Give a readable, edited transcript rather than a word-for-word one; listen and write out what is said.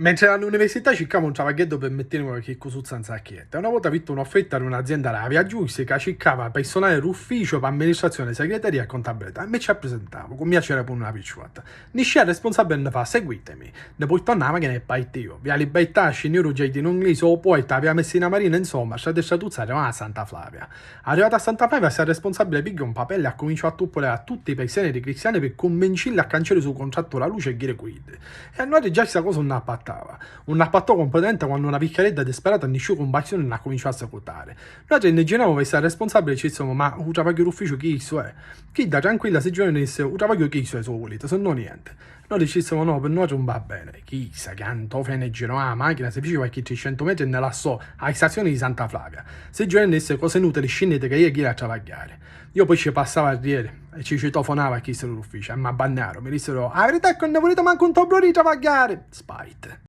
Mentre all'università cercavo un travaghetto per mettere qualche cosa in sacchetta. Una volta ho visto un'offerta ad un'azienda là, via giusta che cercava personale d'ufficio per amministrazione, segreteria e contabilità. E mi ci presentavo, con mia c'era pure una picciotta. Nisce il responsabile ne fa, seguitemi. Ne portò una macchina e partito. Via libertà, scegliere giardino inglese, o poi via Messina Marina, insomma, state statuzzare a Santa Flavia. Arrivato a Santa Flavia, se il responsabile piglia un papello e ha cominciato a tuppare a tutti i paesani di cristiani per convincerli a cancellare sul contratto la luce e dire guide. E a noi già questa cosa non appattava. Un appatto competente quando una piccaretta disperata nisce con bacione e ha cominciato a secutare. Noi ci immaginiamo che sia responsabile e ci diciamo, ma un travaglio d'ufficio chi isso è? Chi da tranquilla se giorni disse, un travaglio chi isso è se volete, se no niente. Noi dicessimo no, per noi non va bene. Chi sa che Antofene girò la macchina, se fece qualche 300 metri e ne lassò alla stazione di Santa Flavia. Se giorni disse cose inutili, scendete che io chi a travagliare. Io poi ci passava a dire e ci citofonava a chi se l'ufficio, e mi abbannarono, mi dissero, la verità è che non ne volete manco un tablo di travagliare. Spite.